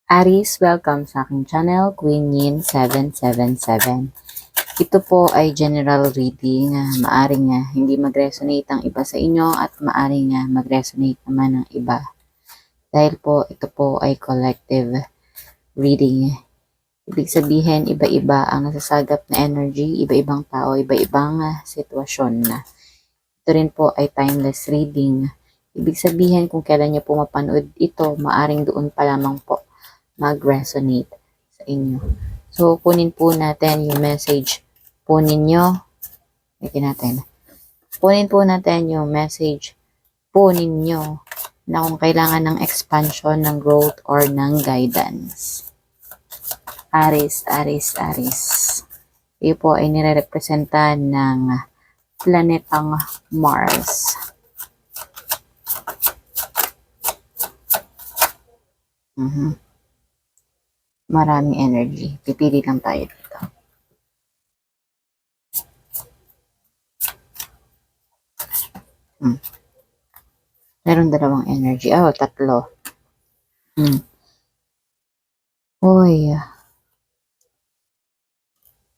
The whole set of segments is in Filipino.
Aries, welcome sa aking channel, Queen Yin 777. Ito po ay general reading. Maaring hindi mag-resonate ang iba sa inyo at maaring mag-resonate naman ang iba. Dahil po ito po ay collective reading. Ibig sabihin, iba-iba ang nasasagap na energy, iba-ibang tao, iba-ibang sitwasyon. Ito rin po ay timeless reading. Ibig sabihin, kung kailan nyo po mapanood ito, maaring doon pa lamang po mag-resonate sa inyo. So, kunin po natin yung message po ninyo. Kunin po natin yung message po ninyo na kung kailangan ng expansion, ng growth, or ng guidance. Aries, Aries, Aries. Iyo po ay nire-representa ng planetang Mars. Maraming energy. Pipili lang tayo dito. Meron dalawang energy. Oh, tatlo. Uy.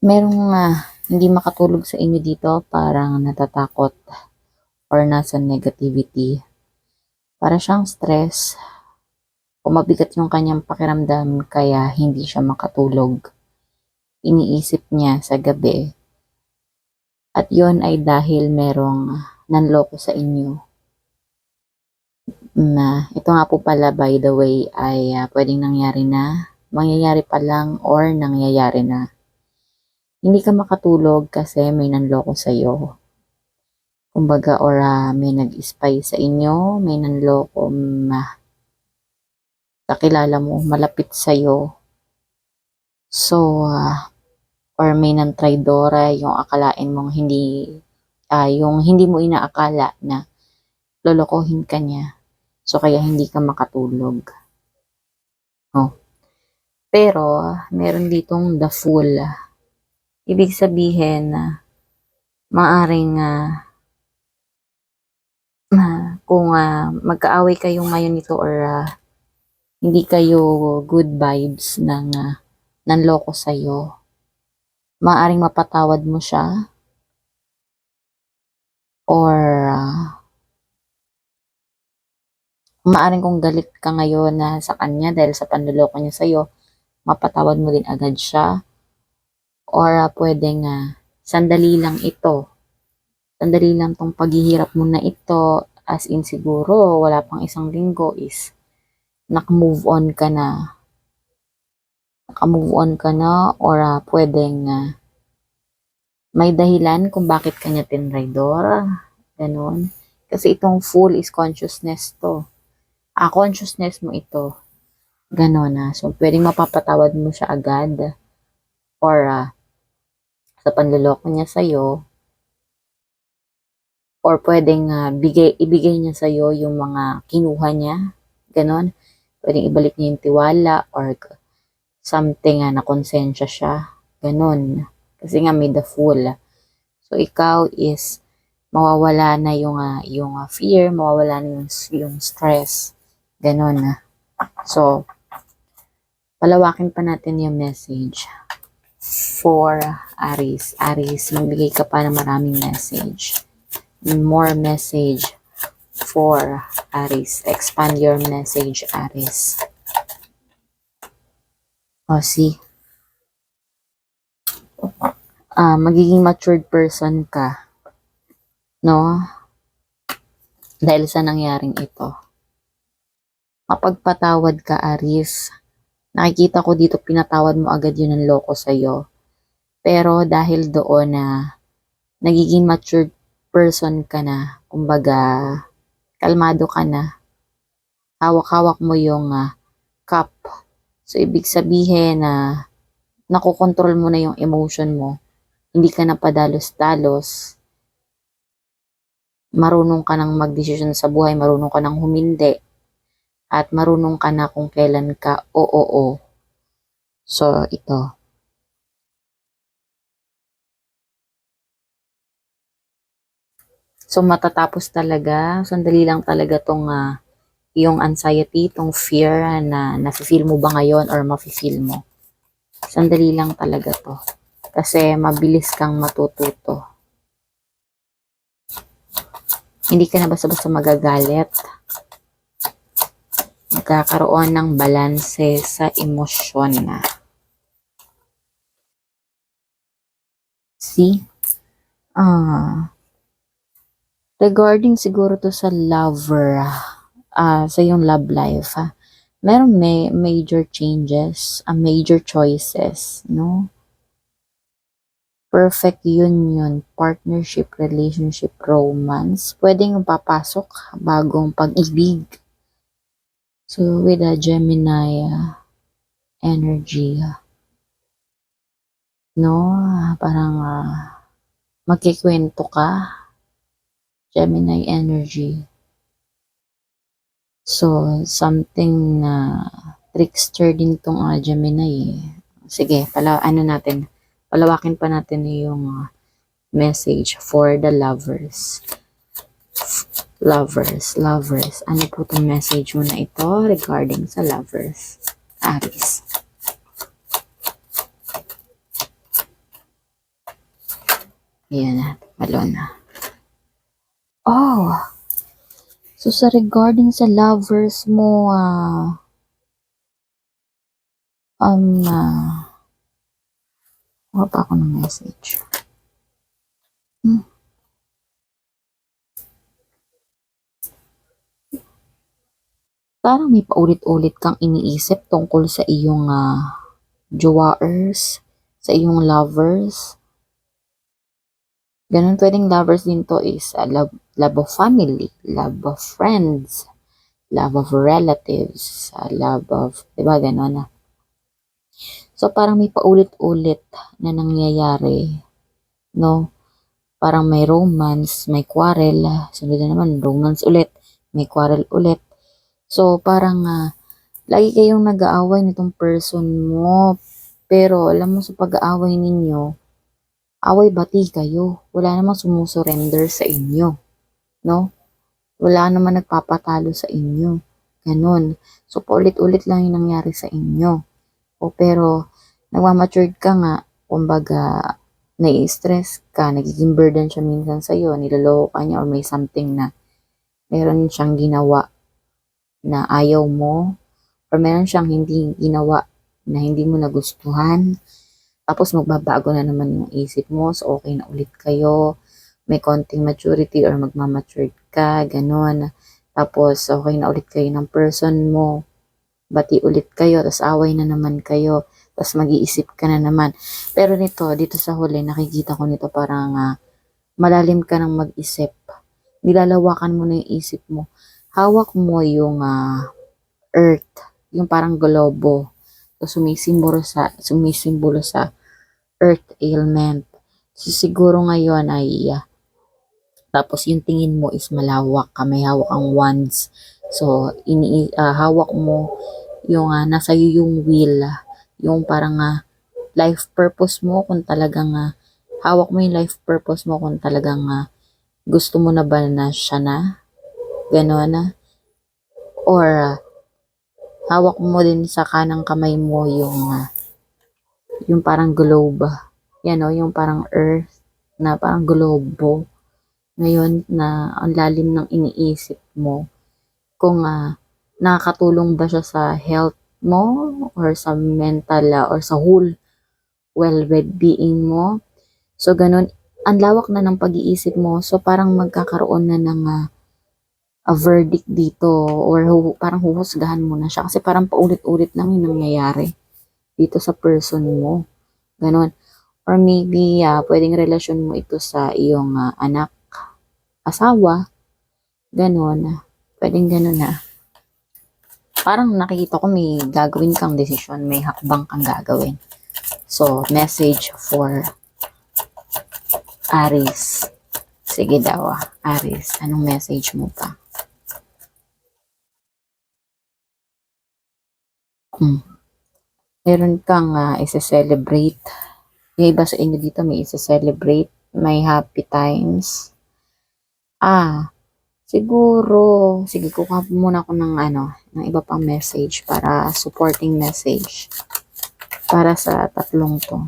Merong hindi makatulog sa inyo dito. Parang natatakot or nasa negativity. Para siyang stress. O mabigat yung kanyang pakiramdam kaya hindi siya makatulog. Iniisip niya sa gabi. At yon ay dahil merong nanloko sa inyo. Ito nga po pala, by the way, ay pwedeng mangyayari pa lang or nangyayari na. Hindi ka makatulog kasi may nanloko sa iyo. Kumbaga, or may nag-spy sa inyo, may nanloko, kakilala mo, malapit sa iyo. So, or may nantraidora, yung akalain mong yung hindi mo inaakala na lolokohin ka niya. So, kaya hindi ka makatulog. Oh. Pero, meron ditong the Fool. Ibig sabihin na maaring kung magkaaway kayo ngayon nito or hindi kayo good vibes ng nanloko sa'yo, maaring mapatawad mo siya or maaring kung galit ka ngayon sa kanya dahil sa panloloko niya sa'yo, mapatawad mo din agad siya or pwedeng sandali lang ito. Sandali lang tong paghihirap mo na ito, as in siguro wala pang isang linggo is nakamove on ka na. Or pwedeng may dahilan kung bakit kanya tinraidor. Ganon. Kasi itong Fool is consciousness to. Consciousness mo ito. Ganon So, pwedeng mapapatawad mo siya agad. Or sa panloloko niya sa'yo. Or pwedeng ibigay niya sa'yo yung mga kinuha niya. Ganon. Pwedeng ibalik niya yung tiwala or something na konsensya siya. Ganon. Kasi nga may the Fool. So, ikaw is mawawala na yung fear, mawawala na yung stress. Ganon. So, palawakin pa natin yung message for Aries. Aries, magbigay ka pa ng maraming message. More message for Aries. Expand your message, Aries. See? Magiging matured person ka. No? Dahil sa nangyaring ito. Mapagpatawad ka, Aries. Nakikita ko dito pinatawad mo agad yun ng loko sa'yo. Pero dahil doon nagiging matured person ka na, kumbaga, kalmado ka na, hawak-hawak mo yung cup. So, ibig sabihin na nakokontrol mo na yung emotion mo. Hindi ka na padalos-dalos. Marunong ka nang magdesisyon sa buhay, marunong ka nang humindi. At marunong ka na kung kailan ka oo. So, ito. So, matatapos talaga. Sandali lang talaga tong yung anxiety, itong fear na nafe-feel mo ba ngayon or mafe-feel mo. Sandali lang talaga to. Kasi mabilis kang matututo. Hindi ka na basta-basta magagalit. Magkakaroon ng balanse sa emosyon na. See? Regarding siguro to sa lover, sa yung love life, meron may major changes, major choices, no? Perfect union, partnership, relationship, romance, pwedeng papasok bagong pag-ibig. So, with a Gemini energy, no? Parang magkikwento ka, Gemini energy. So, something na trickster din tong Gemini. Sige, palawakin pa natin yung message for the lovers. Lovers. Ano po itong message mo na ito regarding sa lovers? Aries. Ayan na, malo na. Oh! So, sa regarding sa lovers mo, wala pa ako ng message. Parang may paulit-ulit kang iniisip tungkol sa iyong jowaers, sa iyong lovers. Ganun, pwedeng lovers din to is love of family, love of friends, love of relatives, love of, diba, ganun na. So, parang may paulit-ulit na nangyayari, no? Parang may romance, may quarrel, sunod na naman, romance ulit, may quarrel ulit. So, parang lagi kayong nag-aaway nitong person mo. Pero, alam mo, sa pag-aaway ninyo, away-bati kayo. Wala namang sumusurrender sa inyo. No? Wala namang nagpapatalo sa inyo. Ganon. So, paulit-ulit lang yung nangyari sa inyo. Pero, nagmamatured ka nga, kumbaga, nai-stress ka, nagiging burden siya minsan sa'yo, niloloko ka niya, or may something na meron siyang ginawa na ayaw mo, or meron siyang hindi ginawa na hindi mo nagustuhan, tapos magbabago na naman yung isip mo, so okay na ulit kayo, may konting maturity or magmamature ka, ganon, tapos okay na ulit kayo ng person mo, bati ulit kayo, tapos away na naman kayo, tapos mag-iisip ka na naman. Pero dito sa huli, nakikita ko nito parang malalim ka ng mag-isip, nilalawakan mo na yung isip mo, hawak mo yung earth, yung parang globo. So, sumisimbolo sa earth element. So, siguro ngayon ay, tapos yung tingin mo is malawak ka, may hawak ang wands. So, hawak mo yung nasa iyo yung will, yung parang life purpose mo kung talagang hawak mo yung life purpose mo kung talagang gusto mo na ba na siya na, gano'n or hawak mo din sa kanang kamay mo yung parang globe, yan yung parang earth na parang globo. Ngayon na ang lalim ng iniisip mo kung nakakatulong ba siya sa health mo or sa mental or sa whole well-being mo. So ganun, ang lawak na ng pag-iisip mo, so parang magkakaroon na ng a verdict dito or parang huhusgahan mo na siya kasi parang paulit-ulit lang yung nangyayari dito sa person mo. Ganon. Or maybe pwedeng relasyon mo ito sa iyong anak, asawa, ganon. Pwedeng ganon na. Parang nakikita ko may gagawin kang desisyon, may hakbang kang gagawin. So, message for Aries. Sige daw, Aries, anong message mo pa? Meron kang isa-celebrate. Yung iba sa inyo dito may isa-celebrate. May happy times. Siguro, sige, kukuha muna ako ng ng iba pang message para supporting message para sa tatlong to.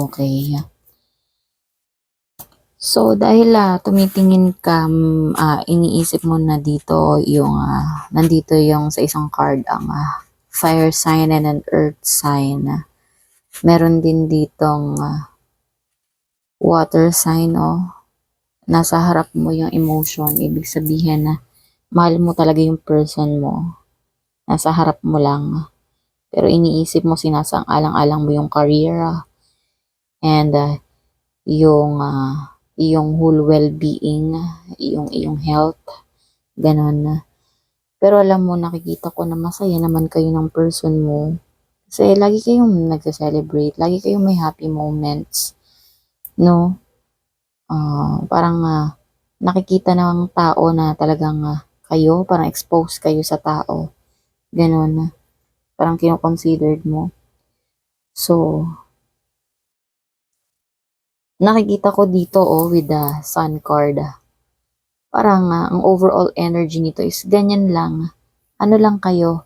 Okay. So, dahil tumitingin ka, iniisip mo na dito yung, nandito yung sa isang card ang fire sign and an earth sign. Meron din ditong water sign, oh. Nasa harap mo yung emotion. Ibig sabihin na mahal mo talaga yung person mo. Nasa harap mo lang. Pero iniisip mo, sinasang-alang-alang mo yung career and yung whole well-being, yung iyong health, ganon. Pero alam mo, nakikita ko na masaya naman kayo ng person mo. Kasi lagi kayong nagse-celebrate, lagi kayong may happy moments, no? Parang nakikita ng tao na talagang kayo, parang expose kayo sa tao. Ganon. Parang kinoconsidered mo. So, nakikita ko dito with the sun card. Parang ang overall energy nito is ganyan lang. Ano lang kayo,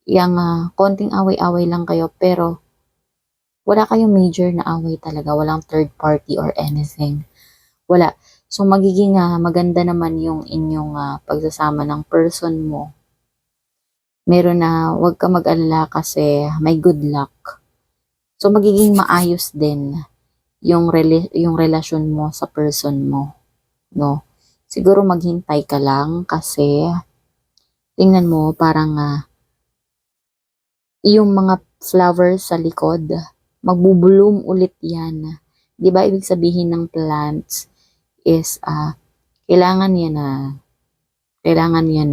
yung konting away-away lang kayo pero wala kayong major na away talaga. Walang third party or anything. Wala. So magiging maganda naman yung inyong pagsasama ng person mo. Meron na wag ka mag-alala kasi may good luck. So magiging maayos din yung relasyon mo sa person mo, no? Siguro maghintay ka lang kasi tingnan mo parang yung mga flowers sa likod, magbubloom ulit yan. Di ba ibig sabihin ng plants is kailangan yan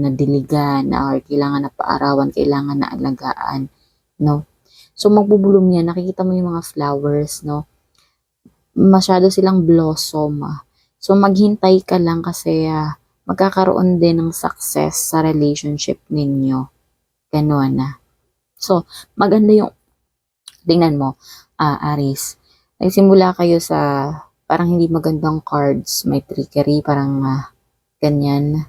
na diligan or kailangan na paarawan, kailangan na alagaan, no? So magbubloom yan, nakikita mo yung mga flowers, no? Masyado silang blossom. So maghintay ka lang kasi magkakaroon din ng success sa relationship ninyo. Ganun na. So, maganda yung, tingnan mo, Aris, nagsimula kayo sa parang hindi magandang cards, may trickery, parang ganyan.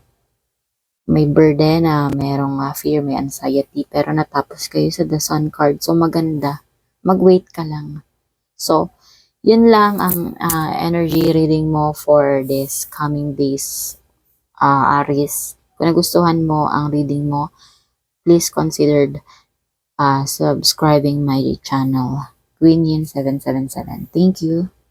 May burden, merong fear, may anxiety, pero natapos kayo sa the sun card. So, maganda. Mag-wait ka lang. So, yun lang ang energy reading mo for this coming days, Aris. Kung nagustuhan mo ang reading mo, please consider subscribing my channel, Queen Yin 777. Thank you.